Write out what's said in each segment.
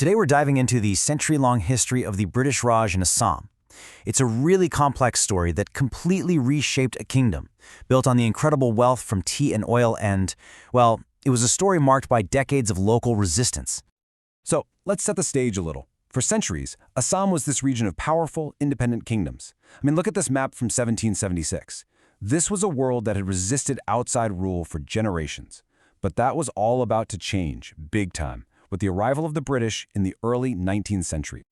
Today we're diving into the century-long history of the British Raj in Assam. It's a really complex story that completely reshaped a kingdom, built on the incredible wealth from tea and oil and, well, it was a story marked by decades of local resistance. So let's set the stage a little. For centuries, Assam was this region of powerful, independent kingdoms. Look at this map from 1776. This was a world that had resisted outside rule for generations. But that was all about to change, big time, with the arrival of the British in the early 19th century.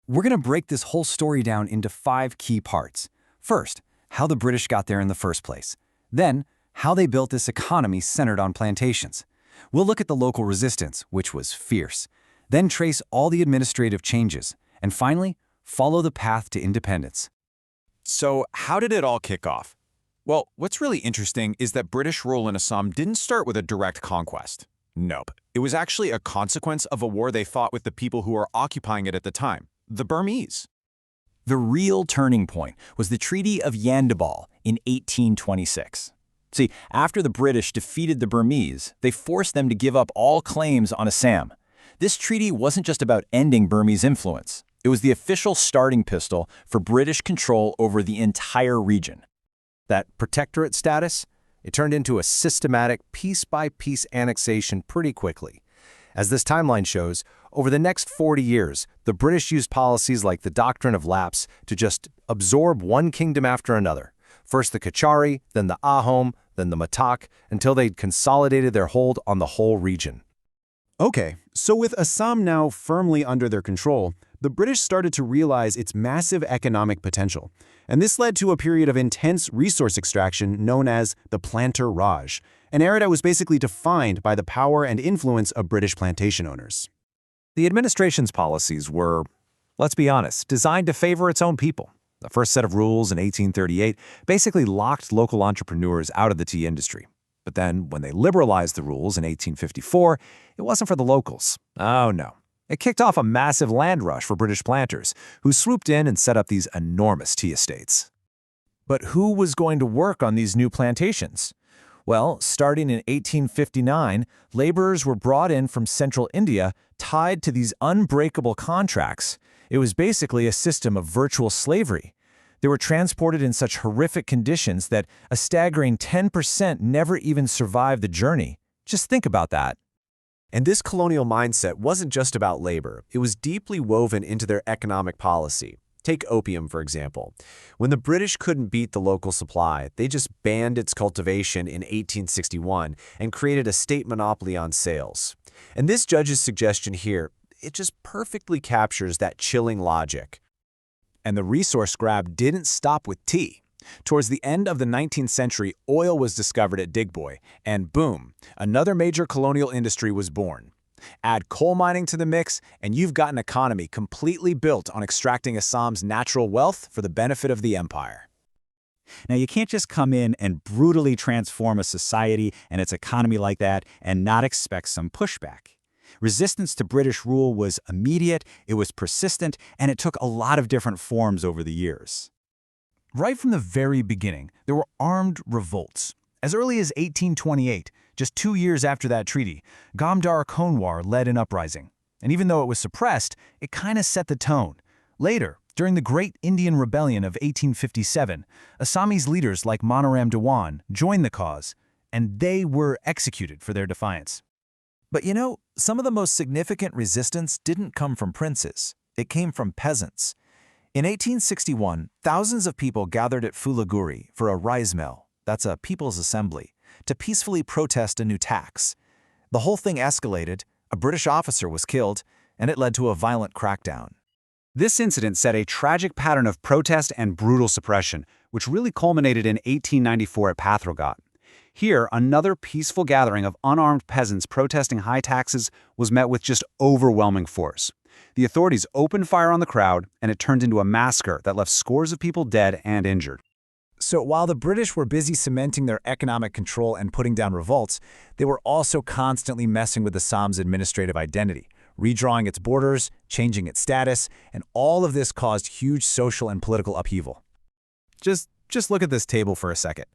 We're going to break this whole story down into 5 key parts. First, how the British got there in the first place. Then, how they built this economy centered on plantations. We'll look at the local resistance, which was fierce. Then trace all the administrative changes. And finally, follow the path to independence. So how did it all kick off? Well, what's really interesting is that British rule in Assam didn't start with a direct conquest. Nope. It was actually a consequence of a war they fought with the people who were occupying it at the time, the Burmese. The real turning point was the Treaty of Yandibal in 1826. See, after the British defeated the Burmese, they forced them to give up all claims on Assam. This treaty wasn't just about ending Burmese influence. It was the official starting pistol for British control over the entire region. That protectorate status, it turned into a systematic piece-by-piece annexation pretty quickly. As this timeline shows, over the next 40 years, the British used policies like the doctrine of lapse to just absorb one kingdom after another. First the Kachari, then the Ahom, then the Matak, until they'd consolidated their hold on the whole region. Okay, so with Assam now firmly under their control, the British started to realize its massive economic potential. And this led to a period of intense resource extraction known as the Planter Raj, an era that was basically defined by the power and influence of British plantation owners. The administration's policies were, let's be honest, designed to favor its own people. The first set of rules in 1838 basically locked local entrepreneurs out of the tea industry. But then, when they liberalized the rules in 1854, it wasn't for the locals. Oh no. It kicked off a massive land rush for British planters, who swooped in and set up these enormous tea estates. But who was going to work on these new plantations? Well, starting in 1859, laborers were brought in from central India tied to these unbreakable contracts. It was basically a system of virtual slavery. They were transported in such horrific conditions that a staggering 10% never even survived the journey. Just think about that. And this colonial mindset wasn't just about labor. It was deeply woven into their economic policy. Take opium, for example. When the British couldn't beat the local supply, they just banned its cultivation in 1861 and created a state monopoly on sales. And this judge's suggestion here, it just perfectly captures that chilling logic. And the resource grab didn't stop with tea. Towards the end of the 19th century, oil was discovered at Digboy, and boom, another major colonial industry was born. Add coal mining to the mix, and you've got an economy completely built on extracting Assam's natural wealth for the benefit of the empire. Now, you can't just come in and brutally transform a society and its economy like that and not expect some pushback. Resistance to British rule was immediate, it was persistent, and it took a lot of different forms over the years. Right from the very beginning, there were armed revolts. As early as 1828, just 2 years after that treaty, Gamdar Konwar led an uprising. And even though it was suppressed, it kind of set the tone. Later, during the Great Indian Rebellion of 1857, Assamese leaders like Manoram Dewan joined the cause, and they were executed for their defiance. But you know, some of the most significant resistance didn't come from princes. It came from peasants. In 1861, thousands of people gathered at Fulaguri for a rice mill, that's a people's assembly, to peacefully protest a new tax. The whole thing escalated, a British officer was killed, and it led to a violent crackdown. This incident set a tragic pattern of protest and brutal suppression, which really culminated in 1894 at Pathragat. Here, another peaceful gathering of unarmed peasants protesting high taxes was met with just overwhelming force. The authorities opened fire on the crowd, and it turned into a massacre that left scores of people dead and injured. So while the British were busy cementing their economic control and putting down revolts, they were also constantly messing with Assam's administrative identity, redrawing its borders, changing its status, and all of this caused huge social and political upheaval. Just look at this table for a second.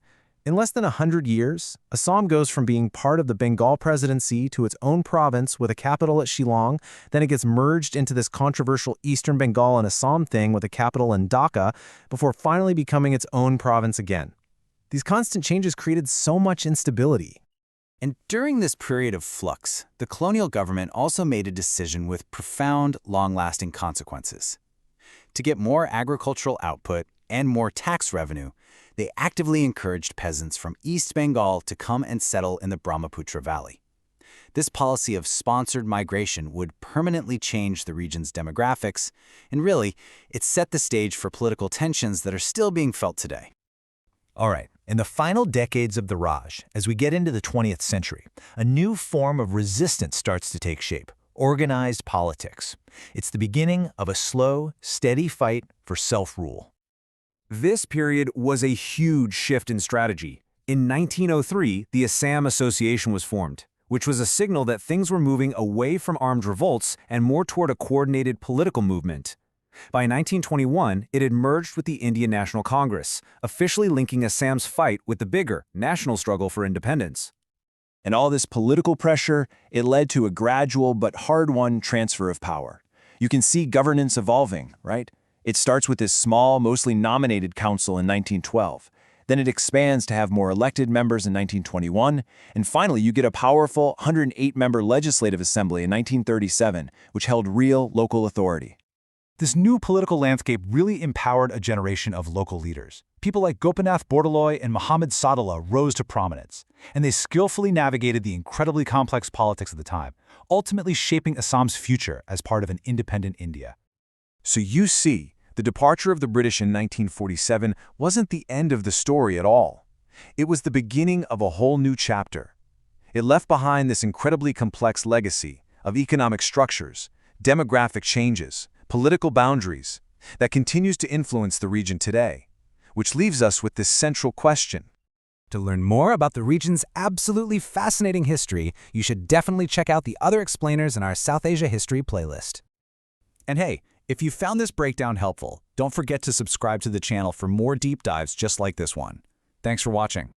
In less than 100 years, Assam goes from being part of the Bengal presidency to its own province with a capital at Shillong, then it gets merged into this controversial Eastern Bengal and Assam thing with a capital in Dhaka, before finally becoming its own province again. These constant changes created so much instability. And during this period of flux, the colonial government also made a decision with profound, long-lasting consequences. To get more agricultural output and more tax revenue, they actively encouraged peasants from East Bengal to come and settle in the Brahmaputra Valley. This policy of sponsored migration would permanently change the region's demographics, and really, it set the stage for political tensions that are still being felt today. All right, in the final decades of the Raj, as we get into the 20th century, a new form of resistance starts to take shape: organized politics. It's the beginning of a slow, steady fight for self-rule. This period was a huge shift in strategy. In 1903, the Assam Association was formed, which was a signal that things were moving away from armed revolts and more toward a coordinated political movement. By 1921, it had merged with the Indian National Congress, officially linking Assam's fight with the bigger national struggle for independence. And all this political pressure, it led to a gradual but hard-won transfer of power. You can see governance evolving, right? It starts with this small, mostly nominated council in 1912. Then it expands to have more elected members in 1921, and finally you get a powerful 108-member legislative assembly in 1937, which held real local authority. This new political landscape really empowered a generation of local leaders. People like Gopinath Bordoloi and Muhammad Sadullah rose to prominence, and they skillfully navigated the incredibly complex politics of the time, ultimately shaping Assam's future as part of an independent India. So you see, the departure of the British in 1947 wasn't the end of the story at all. It was the beginning of a whole new chapter. It left behind this incredibly complex legacy of economic structures, demographic changes, political boundaries that continues to influence the region today, which leaves us with this central question. To learn more about the region's absolutely fascinating history, you should definitely check out the other explainers in our South Asia History playlist. And hey, if you found this breakdown helpful, don't forget to subscribe to the channel for more deep dives just like this one. Thanks for watching.